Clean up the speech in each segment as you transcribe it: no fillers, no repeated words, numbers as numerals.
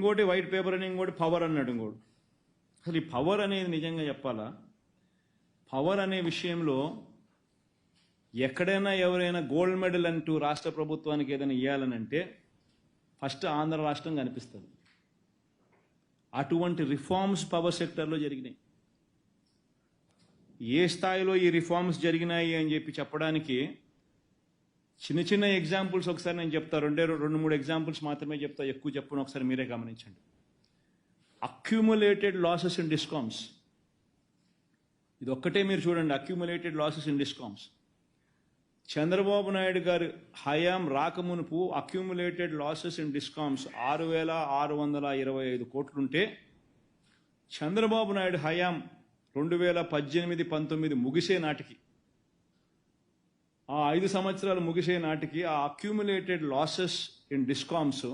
ఇంకోటి white paper అని, ఇంకోటి పవర్ అన్నాడు ఇంకోటి. అసలు ఈ పవర్ అనేది నిజంగా చెప్పాలా, పవర్ అనే విషయంలో ఎక్కడైనా ఎవరైనా గోల్డ్ మెడల్ అంటూ రాష్ట్ర ప్రభుత్వానికి ఏదైనా ఇవ్వాలనంటే ఫస్ట్ ఆంధ్ర రాష్ట్రం కనిపిస్తుంది. అటువంటి రిఫార్మ్స్ పవర్ సెక్టర్లో జరిగినాయి. ఏ స్థాయిలో ఈ రిఫార్మ్స్ జరిగినాయి అని చెప్పి చెప్పడానికి చిన్న చిన్న ఎగ్జాంపుల్స్ ఒకసారి నేను చెప్తా. రెండు మూడు ఎగ్జాంపుల్స్ మాత్రమే చెప్తా, ఎక్కువ చెప్పను, ఒకసారి మీరే గమనించండి. అక్యూములేటెడ్ లాసెస్ ఇన్ డిస్కామ్స్, ఇది ఒక్కటే మీరు చూడండి. Accumulated losses in discoms Chandrababu Naidu గారి హయాం రాకమునుపు అక్యూములేటెడ్ లాసెస్ ఇన్ డిస్కామ్స్ 6,625 కోట్లుంటే చంద్రబాబు నాయుడు హయాం 2018-19 ముగిసే నాటికి, ఆ 5 సంవత్సరాలు ముగిసే నాటికి ఆ అక్యూములేటెడ్ లాసెస్ ఇన్ డిస్కామ్స్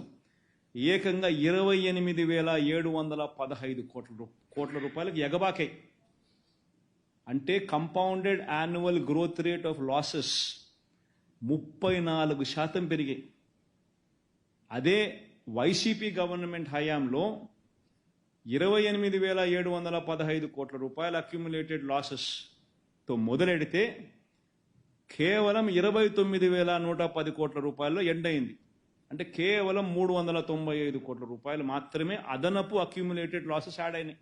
ఏకంగా 28,715 కోట్ల రూపాయలకు ఎగబాకాయి. అంటే compounded annual growth rate of losses 34% పెరిగాయి. అదే వైసీపీ గవర్నమెంట్ హయాంలో 28,715 కోట్ల రూపాయల అక్యుములేటెడ్ లాసెస్తో మొదలెడితే కేవలం 29,110 కోట్ల రూపాయల్లో ఎండ్ అయింది. అంటే కేవలం 395 కోట్ల రూపాయలు మాత్రమే అదనపు అక్యుములేటెడ్ లాసెస్ యాడ్ అయినాయి.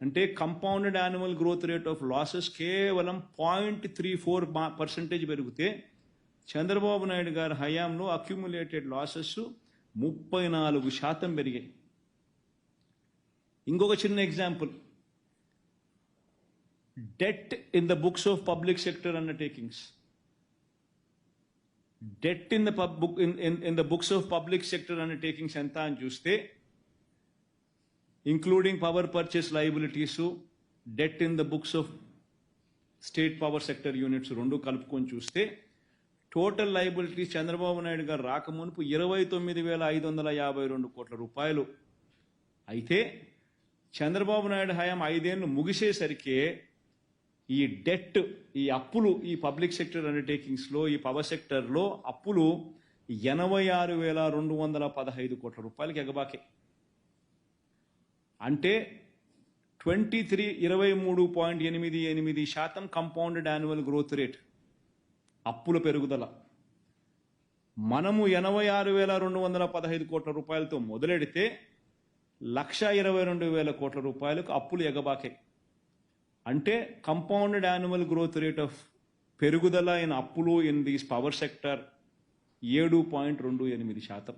అంటే compounded annual growth rate of losses కేవలం 0.34% పెరిగితే చంద్రబాబు నాయుడు గారి హయాంలో అక్యుములేటెడ్ లాసెస్ 34% పెరిగాయి. ఇంకొక చిన్న example, debt in the books of public sector undertakings. Debt in the books of public sector undertakings ఎంత అని చూస్తే, including power purchase liabilities, debt in the books of state power sector units రెండు కలుపుకొని చూస్తే total liabilities Chandrababu Naidu గారు రాకమునుపు 29,552 కోట్ల రూపాయలు అయితే చంద్రబాబు నాయుడు హయాం 5 ఏళ్ళు ముగిసేసరికి ఈ డెట్, ఈ అప్పులు, ఈ పబ్లిక్ సెక్టర్ అండర్టేకింగ్స్లో, ఈ పవర్ సెక్టర్లో అప్పులు 86,215 కోట్ల రూపాయలకి ఎగబాకే. అంటే 23.88% కంపౌండెడ్ యాన్యువల్ గ్రోత్ రేట్ అప్పుల పెరుగుదల. మనము 86,215 కోట్ల రూపాయలతో మొదలెడితే 1,22,000 కోట్ల రూపాయలకు అప్పులు ఎగబాకే. అంటే compounded annual growth rate of పెరుగుదల ఇన్ అప్పులు in this power sector 7.28%.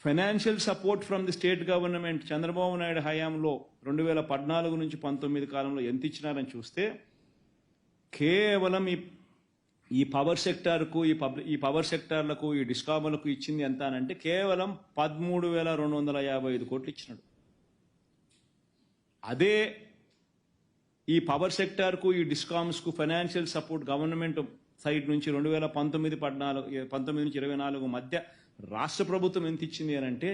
Financial support from the state government Chandrababu Naidu హయాంలో 2014 నుంచి 19 కాలంలో ఎంత ఇచ్చినారని చూస్తే కేవలం ఈ పవర్ సెక్టార్కు, ఈ పవర్ సెక్టార్లకు, ఈ డిస్కాములకు ఇచ్చింది ఎంత అంటే కేవలం 13,255 కోట్లు ఇచ్చినాడు. అదే ఈ పవర్ సెక్టార్కు, ఈ డిస్కామ్స్కు ఫైనాన్షియల్ సపోర్ట్ గవర్నమెంట్ సైడ్ నుంచి 2019 నుంచి 24 మధ్య రాష్ట్ర ప్రభుత్వం ఎంత ఇచ్చింది అని అంటే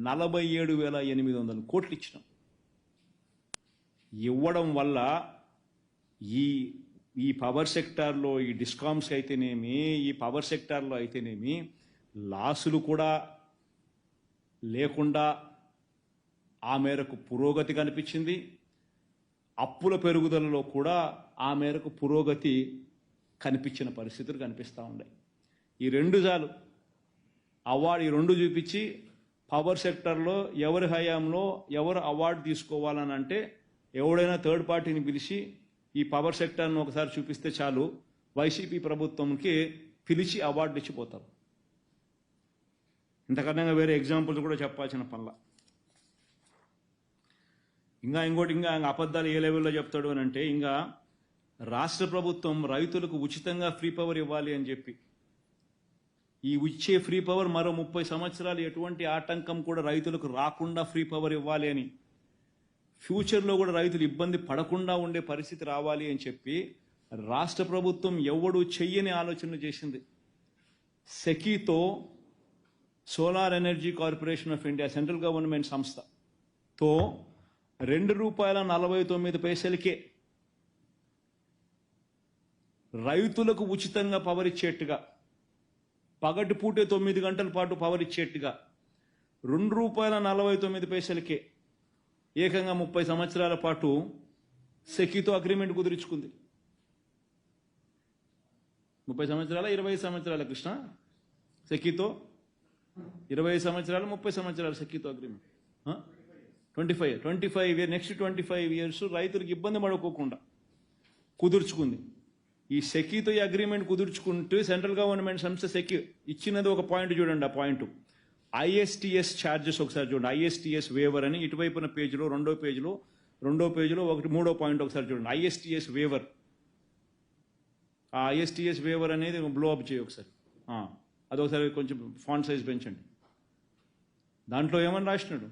47,800 కోట్లు ఇచ్చినాం. ఇవ్వడం వల్ల ఈ పవర్ సెక్టార్లో, ఈ డిస్కామ్స్ అయితేనేమి, ఈ పవర్ సెక్టార్లో అయితేనేమి లాసులు కూడా లేకుండా ఆ మేరకు పురోగతి కనిపించింది. అప్పుల పెరుగుదలలో కూడా ఆ మేరకు పురోగతి కనిపించిన పరిస్థితులు కనిపిస్తూ ఉన్నాయి. ఈ రెండు చాలు అవార్డు, ఈ రెండు చూపించి పవర్ సెక్టర్లో ఎవరి హయాంలో ఎవరు అవార్డు తీసుకోవాలని అంటే ఎవడైనా థర్డ్ పార్టీని పిలిచి ఈ పవర్ సెక్టర్ను ఒకసారి చూపిస్తే చాలు, వైసీపీ ప్రభుత్వంకి పిలిచి అవార్డు ఇచ్చిపోతారు. ఇంతకన్నా వేరే ఎగ్జాంపుల్స్ కూడా చెప్పాల్సిన పనుల. ఇంకా అబద్ధాలు ఏ లెవెల్లో చెప్తాడు అని అంటే, ఇంకా రాష్ట్ర ప్రభుత్వం రైతులకు ఉచితంగా ఫ్రీ పవర్ ఇవ్వాలి అని చెప్పి, ఈ ఇచ్చే ఫ్రీ పవర్ మరో 30 సంవత్సరాలు ఎటువంటి ఆటంకం కూడా రైతులకు రాకుండా ఫ్రీ పవర్ ఇవ్వాలి అని, ఫ్యూచర్లో కూడా రైతులు ఇబ్బంది పడకుండా ఉండే పరిస్థితి రావాలి అని చెప్పి రాష్ట్ర ప్రభుత్వం ఎవడు చెయ్యని ఆలోచనలు చేసింది. సెకీతో, solar energy corporation of India, central government సంస్థతో ₹2.49 రైతులకు ఉచితంగా పవర్ ఇచ్చేట్టుగా, పగటిపూటే 9 గంటల పాటు పవర్ ఇచ్చేట్టుగా ₹2.49 ఏకంగా 30 సంవత్సరాల పాటు సెకీతో అగ్రిమెంట్ కుదుర్చుకుంది. 30 సంవత్సరాల 20 సంవత్సరాల కృష్ణ సెకీతో 20 సంవత్సరాలు 30 సంవత్సరాలు సెకీతో అగ్రిమెంట్ 25 ఇయర్ నెక్స్ట్ 25 ఇయర్స్ రైతులకు ఇబ్బంది పడుకోకుండా కుదుర్చుకుంది. ఈ సెకీతో ఈ అగ్రిమెంట్ కుదుర్చుకుంటూ సెంట్రల్ గవర్నమెంట్ సంస్థ సెకీ ఇచ్చినది ఒక పాయింట్ చూడండి. ఆ పాయింట్ ISTS ఛార్జెస్ ఒకసారి చూడండి. ISTS వేవర్ అని ఇటువైపున పేజీలో రెండో పేజీలో ఒకటి మూడో పాయింట్ ఒకసారి చూడండి. ISTS waiver. ఆ ISTS వేవర్ అనేది బ్లో అప్ చేయి ఒకసారి. అదొకసారి కొంచెం ఫాంట్ సైజ్ పెంచండి. దాంట్లో ఏమని రాసినాడు?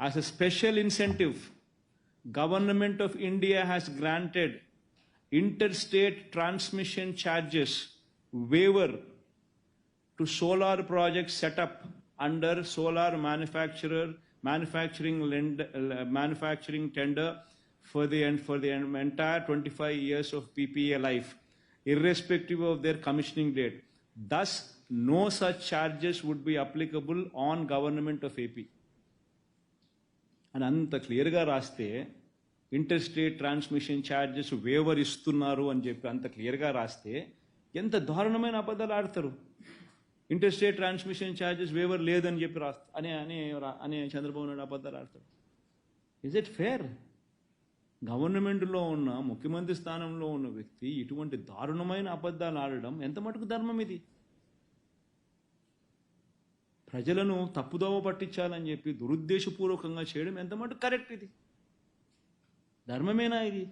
As a special incentive government of India has granted interstate transmission charges waiver to solar projects set up under solar manufacturing tender for the entire 25 years of PPA life, irrespective of their commissioning date. Thus, no such charges would be applicable on government of AP. And anta clear ga raste interstate transmission charges waiver ఇస్తున్నారు అని చెప్పి అంత క్లియర్గా రాస్తే ఎంత దారుణమైన అబద్ధాలు ఆడతారు. ఇంటర్స్టేట్ ట్రాన్స్మిషన్ ఛార్జెస్ వేవర్ లేదని చెప్పి అనే చంద్రబాబు నాయుడు అబద్ధాలు ఆడతాడు. Is it fair? గవర్నమెంట్లో ఉన్న ముఖ్యమంత్రి స్థానంలో ఉన్న వ్యక్తి ఇటువంటి దారుణమైన అబద్ధాలు ఆడడం ఎంత మటుకు ధర్మం? ఇది ప్రజలను తప్పుదోవ పట్టించాలని చెప్పి దురుద్దేశపూర్వకంగా చేయడం ఎంత మటుకు కరెక్ట్? ఇది ధర్మమేనా? ఇది